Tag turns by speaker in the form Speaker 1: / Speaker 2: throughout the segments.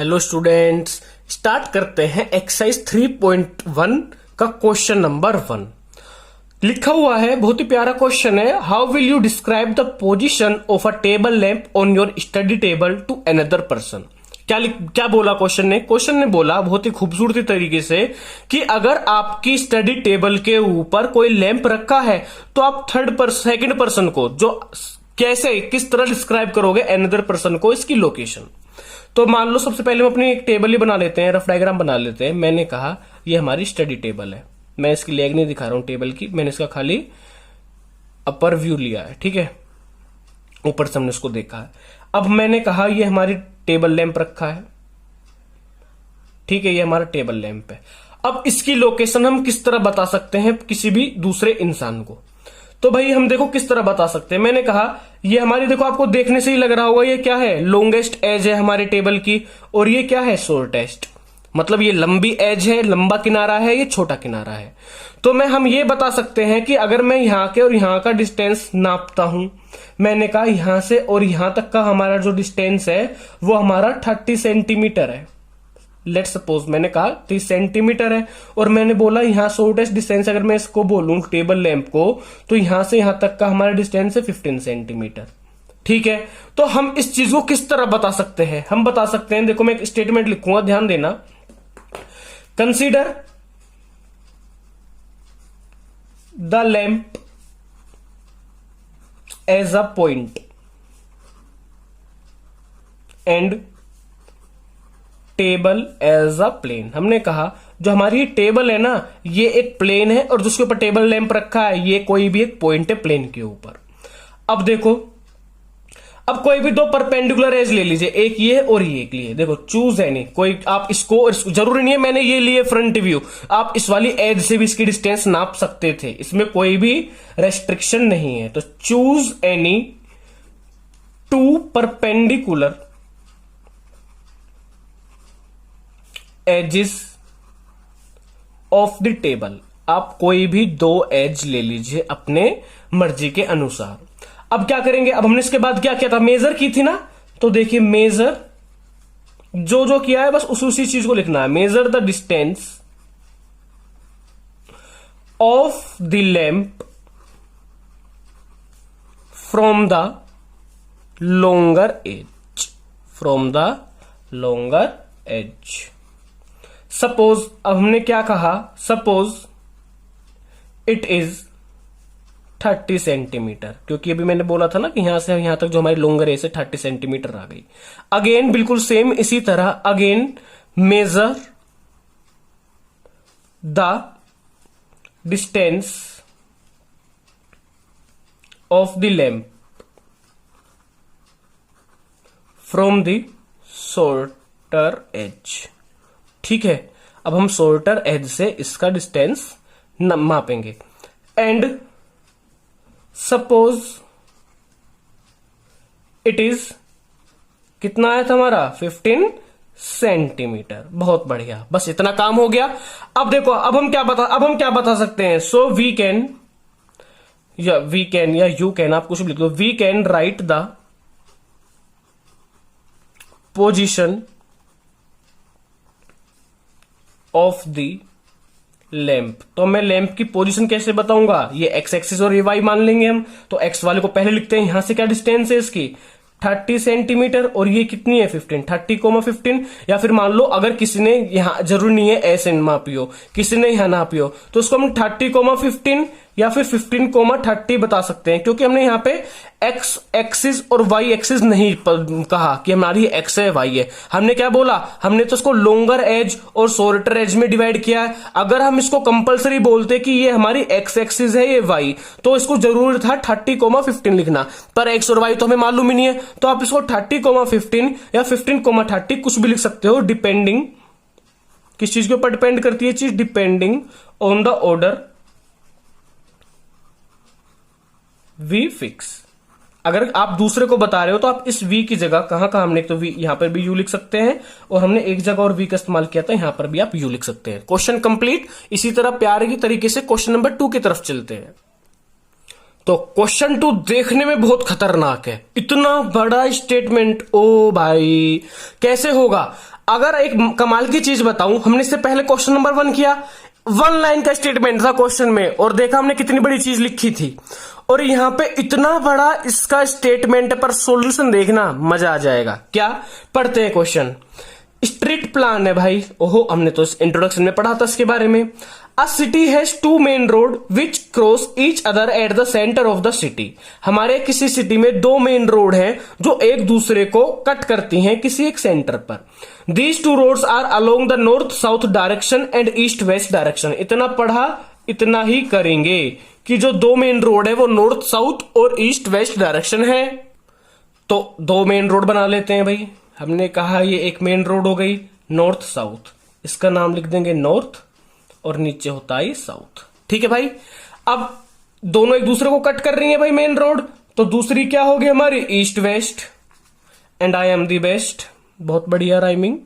Speaker 1: Hello students, start करते हैं exercise 3.1 का क्वेश्चन नंबर 1। लिखा हुआ है, बहुत ही प्यारा क्वेश्चन है। How will you describe the position of a table lamp on your study table to another person. क्या बोला क्वेश्चन ने? क्वेश्चन ने बोला बहुत ही खूबसूरती तरीके से कि अगर आपकी स्टडी टेबल के ऊपर कोई लैंप रखा है तो आप सेकंड पर्सन को जो कैसे किस तरह डिस्क्राइब करोगे अनदर पर्सन को, इसकी लोकेशन। तो मान लो सबसे पहले हम अपनी एक टेबल ही बना लेते हैं, रफ डायग्राम बना लेते हैं। मैंने कहा ये हमारी स्टडी टेबल है, मैं इसकी लेग नहीं दिखा रहा हूं टेबल की, मैंने इसका खाली अपर व्यू लिया है, ठीक है, ऊपर से हमने इसको देखा है। अब मैंने कहा ये हमारी टेबल लैंप रखा है, ठीक है, ये हमारा टेबल लैंप है। अब इसकी लोकेशन हम किस तरह बता सकते हैं किसी भी दूसरे इंसान को? तो भाई हम देखो किस तरह बता सकते हैं। मैंने कहा ये हमारी, देखो आपको देखने से ही लग रहा होगा ये क्या है, लॉन्गेस्ट एज है हमारे टेबल की, और ये क्या है, शॉर्टेस्ट। मतलब ये लंबी एज है, लंबा किनारा है, ये छोटा किनारा है। तो हम ये बता सकते हैं कि अगर मैं यहां के और यहां का डिस्टेंस नापता हूं, मैंने कहा यहां से और यहां तक का हमारा जो डिस्टेंस है वो हमारा 30 सेंटीमीटर है। लेट सपोज मैंने कहा 30 सेंटीमीटर है, और मैंने बोला यहां शॉर्टेस्ट डिस्टेंस अगर मैं इसको बोलूं टेबल लैंप को, तो यहां से यहां तक का हमारा डिस्टेंस है 15 सेंटीमीटर, ठीक है। तो हम इस चीज को किस तरह बता सकते हैं? हम बता सकते हैं, देखो मैं एक स्टेटमेंट लिखूंगा, ध्यान देना। Consider the lamp as a point and table as a plane. हमने कहा जो हमारी टेबल है ना, ये एक प्लेन है, और जिसके ऊपर टेबल लैंप रखा है ये कोई भी एक पॉइंट है प्लेन के ऊपर। अब देखो, अब कोई भी दो परपेंडिकुलर एज ले लीजिए, एक ये और ये एक लिए, देखो चूज एनी, कोई आप इसको, जरूरी नहीं है मैंने ये लिए फ्रंट व्यू, आप इस वाली एज से भी इसकी डिस्टेंस नाप सकते थे, इसमें कोई भी रेस्ट्रिक्शन नहीं है। तो choose any two perpendicular edges of the table. आप कोई भी दो एज ले लीजिए अपने मर्जी के अनुसार। अब क्या करेंगे, अब हमने इसके बाद क्या किया था, मेजर की थी ना, तो देखिए मेजर जो किया है बस उसी चीज को लिखना है। Measure the distance of the lamp from the longer edge, from the longer edge. Suppose, अब हमने क्या कहा, सपोज इट इज 30 सेंटीमीटर, क्योंकि अभी मैंने बोला था ना कि यहां से यहां तक जो हमारी लोंगर एज है 30 सेंटीमीटर आ गई। अगेन बिल्कुल सेम इसी तरह, again measure the distance of the lamp from the shorter edge, ठीक है। अब हम शॉर्टर एज से इसका डिस्टेंस मापेंगे। एंड सपोज इट इज, कितना आया था हमारा, 15 सेंटीमीटर। बहुत बढ़िया, बस इतना काम हो गया। अब देखो, अब हम क्या बता सकते हैं। सो वी कैन या यू कैन, आप कुछ भी लिख दो, we can write the position of the lamp. तो मैं लैंप की पोजीशन कैसे बताऊंगा, ये एक्स एक्सिस और ये वाई मान लेंगे हम। तो एक्स वाले को पहले लिखते हैं, यहां से क्या डिस्टेंस है इसकी 30 सेंटीमीटर, और ये कितनी है 15, 30,15। या फिर मान लो अगर किसी ने यहां, जरूरी नहीं है ऐसे मापियो, किसी ने यहां नापियो, तो उसको हम 30,15 या फिर 15,30 बता सकते हैं, क्योंकि हमने यहाँ पे एक्स एक्सिस और वाई एक्सिस नहीं कहा कि हमारी एक्स है वाई है। हमने क्या बोला, हमने तो इसको लोंगर एज और शॉर्टर एज में डिवाइड किया है। अगर हम इसको कंपलसरी बोलते कि ये हमारी एक्स एक्सिस है, ये वाई, तो इसको जरूर था 30,15 लिखना, पर एक्स और वाई तो हमें मालूम ही नहीं है। तो आप इसको 30,15 या 15,30 कुछ भी लिख सकते हो, डिपेंडिंग, किस चीज के ऊपर डिपेंड करती है चीज, depending on the order we fix. अगर आप दूसरे को बता रहे हो तो आप इस वी की जगह कहां हमने, तो वी यहां पर भी यू लिख सकते हैं, और हमने एक जगह और वी का इस्तेमाल किया था, यहां पर भी आप यू लिख सकते हैं। Question complete. इसी तरह प्यारे की तरीके से क्वेश्चन नंबर 2 की तरफ चलते हैं। तो क्वेश्चन 2 देखने में बहुत खतरनाक है, इतना बड़ा स्टेटमेंट, ओ भाई कैसे होगा। अगर एक कमाल की चीज बताऊं, हमने इससे पहले क्वेश्चन नंबर 1 किया, 1 लाइन का स्टेटमेंट था क्वेश्चन में, और देखा हमने कितनी बड़ी चीज लिखी थी, और यहां पे इतना बड़ा इसका स्टेटमेंट पर सॉल्यूशन देखना मजा आ जाएगा। क्या पढ़ते हैं क्वेश्चन। स्ट्रीट प्लान है भाई, ओहो हमने तो इंट्रोडक्शन में पढ़ा था इसके बारे में। अ city has 2 main road which cross each other at the centre of the city. हमारे किसी सिटी में 2 मेन रोड हैं जो एक दूसरे को कट करती हैं किसी एक सेंटर पर। These 2 roads are along the north south direction and east west direction. इतना पढ़ा इतना ही करेंगे कि जो 2 मेन रोड है वो नॉर्थ साउथ और ईस्ट वेस्ट डायरेक्शन है। तो 2 मेन रोड बना लेते हैं भाई। हमने कहा ये एक मेन रोड हो गई नॉर्थ साउथ, इसका नाम लिख देंगे नॉर्थ, और नीचे होता है साउथ। ठीक है भाई। अब दोनों एक दूसरे को कट कर रही है भाई मेन रोड, तो दूसरी क्या होगी हमारी east west, and I am the best. बहुत बढ़िया राइमिंग,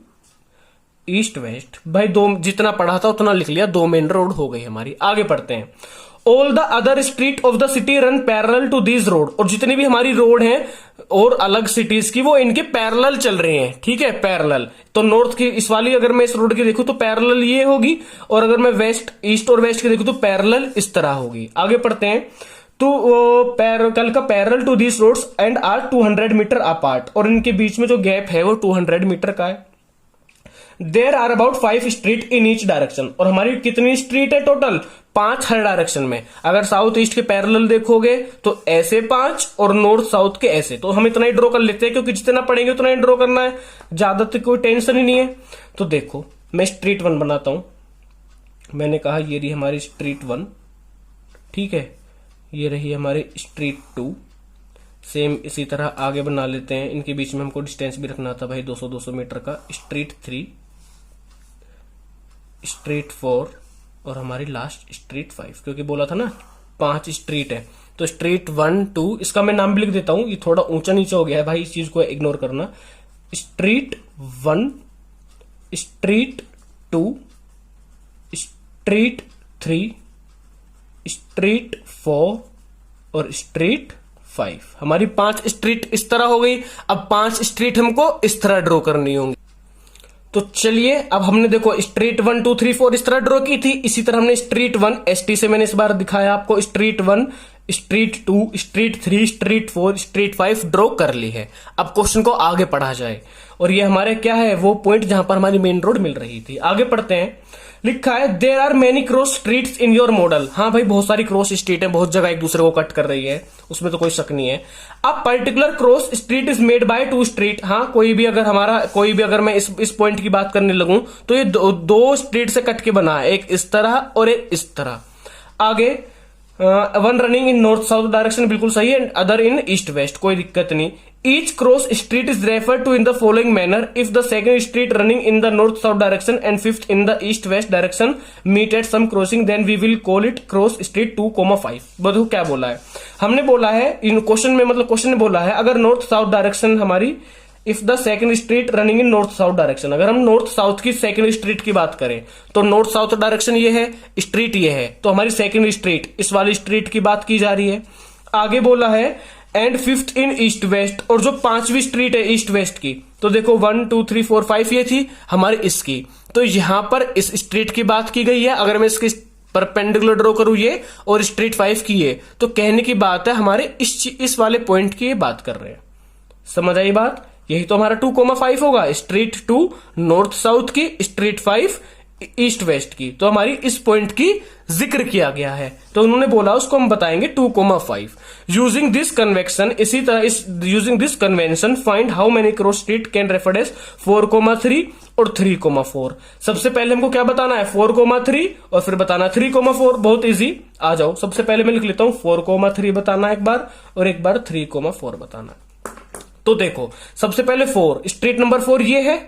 Speaker 1: ईस्ट वेस्ट भाई। 2 जितना पढ़ा था उतना लिख लिया, 2 मेन रोड हो गई हमारी। आगे पढ़ते हैं। All the other street of the city run parallel to this road. और जितनी भी हमारी रोड हैं और अलग सिटीज की, वो इनके पैरेलल चल रही हैं। ठीक है, पैरेलल। तो नॉर्थ की इस वाली अगर मैं इस रोड की देखूं तो पैरेलल ये होगी, और अगर मैं वेस्ट ईस्ट और वेस्ट की देखूं तो पैरेलल इस तरह होगी। आगे पढ़ते हैं। तो कल का parallel to this roads and are 200 metre apart. और इनके बीच में जो गैप है वो 200 मीटर का है। There are about 5 street in each direction. और हमारी कितनी स्ट्रीट है टोटल? 5 हर डायरेक्शन में। अगर साउथ ईस्ट के पैरेलल देखोगे तो ऐसे 5 और नॉर्थ साउथ के ऐसे। तो हम इतना ही ड्रॉ कर लेते हैं क्योंकि जितना पढ़ेंगे उतना ही ड्रॉ करना है, ज्यादा तो कोई टेंशन ही नहीं है। तो देखो मैं स्ट्रीट 1 बनाता हूं। मैंने कहा ये रही हमारी स्ट्रीट 1, ठीक है, ये रही हमारी स्ट्रीट 2। सेम इसी तरह आगे बना लेते हैं। इनके बीच में हमको डिस्टेंस भी रखना था भाई 200-200 मीटर का। स्ट्रीट 3, स्ट्रीट 4 और हमारी लास्ट स्ट्रीट 5, क्योंकि बोला था ना 5 स्ट्रीट है। तो स्ट्रीट 1 2, इसका मैं नाम भी लिख देता हूं, ये थोड़ा ऊंचा नीचा हो गया है भाई, इस चीज को इग्नोर करना। स्ट्रीट 1, स्ट्रीट 2, स्ट्रीट 3, स्ट्रीट 4 और स्ट्रीट 5। हमारी 5 स्ट्रीट इस तरह हो गई। अब 5 स्ट्रीट हमको इस तरह ड्रॉ करनी होंगी। तो चलिए अब हमने देखो स्ट्रीट 1 2 3 4 इस तरह ड्रॉ की थी। इसी तरह हमने स्ट्रीट 1 एसटी से मैंने इस बार दिखाया आपको, street 1, street 2, street 3, street 4, street 5 draw कर ली है। अब क्वेश्चन को आगे पढ़ा जाए। और ये हमारे क्या है, वो पॉइंट जहां पर हमारी मेन रोड मिल रही थी। आगे पढ़ते हैं। लिखा है there are many cross streets in your model. हाँ भाई बहुत सारी क्रॉस स्ट्रीट है, बहुत जगह एक दूसरे को कट कर रही है, उसमें तो कोई शक नहीं है। अब particular cross street is made by 2 street. हाँ कोई भी अगर मैं इस पॉइंट की बात करने लगूं तो ये दो स्ट्रीट से कट के बना है, एक इस तरह और एक इस तरह। आगे 1 running in north south direction, बिल्कुल सही है, अदर इन ईस्ट वेस्ट, कोई दिक्कत नहीं। Each cross street is referred to in the following manner. If the second street running in the north-south direction and fifth in the east-west direction meet at some crossing, then we will call it cross street 2,5. बताओ क्या बोला है हमने? बोला है इन question में, मतलब question ने बोला है अगर नॉर्थ साउथ डायरेक्शन हमारी, if the second street running in north south direction, अगर हम नॉर्थ साउथ की सेकंड स्ट्रीट की बात करें तो नॉर्थ साउथ डायरेक्शन ये है, स्ट्रीट ये है, तो हमारी सेकंड स्ट्रीट इस वाली स्ट्रीट की बात की जा रही है। आगे बोला है and 5th in east west, और जो 5वीं स्ट्रीट है ईस्ट वेस्ट की, तो देखो 1 2 3 4 5 ये थी हमारी इसकी, तो यहां पर इस स्ट्रीट की बात की गई है। अगर मैं इसकी परपेंडिकुलर ड्रॉ करूं ये और स्ट्रीट 5 की ये, तो कहने की बात है हमारे इस वाले पॉइंट की ये बात कर रहे हैं। समझ आई बात? यही तो हमारा 2,5 होगा। स्ट्रीट 2 नॉर्थ साउथ की, स्ट्रीट 5 ईस्ट वेस्ट की, तो हमारी इस पॉइंट की जिक्र किया गया है, तो उन्होंने बोला उसको हम बताएंगे 2,5। यूजिंग दिस कन्वेक्शन, इसी तरह using this convention find how many cross street can refer as 4,3 और 3,4। सबसे पहले हमको क्या बताना है? 4,3 और फिर बताना 3,4। बहुत इजी, आ जाओ। सबसे पहले मैं लिख लेता हूं 4,3 बताना एक बार, और एक बार 3,4 बताना। तो देखो सबसे पहले 4, स्ट्रीट नंबर 4 ये है,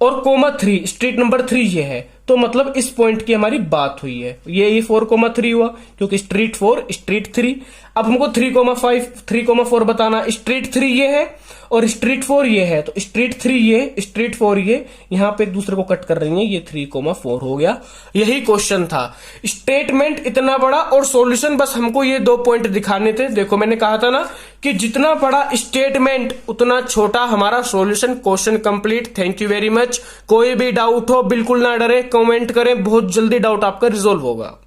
Speaker 1: और (3) स्ट्रीट नंबर 3 ये है, तो मतलब इस पॉइंट की हमारी बात हुई है। ये 4,3 हुआ क्योंकि स्ट्रीट 4 स्ट्रीट 3। अब हमको 3,4 बताना। स्ट्रीट 3 ये है और स्ट्रीट 4 ये है, तो स्ट्रीट 3 ये, स्ट्रीट 4 ये, यहां पे एक दूसरे को कट कर रही है, ये 3,4 हो गया। यही क्वेश्चन था। स्टेटमेंट इतना बड़ा और सॉल्यूशन बस हमको ये 2 पॉइंट दिखाने थे। देखो मैंने कहा था ना कि जितना बड़ा स्टेटमेंट उतना छोटा हमारा solution. Question complete. Thank you very much. कोई भी डाउट हो बिल्कुल ना डरे, कमेंट करें, बहुत जल्दी डाउट आपका रिजोल्व होगा।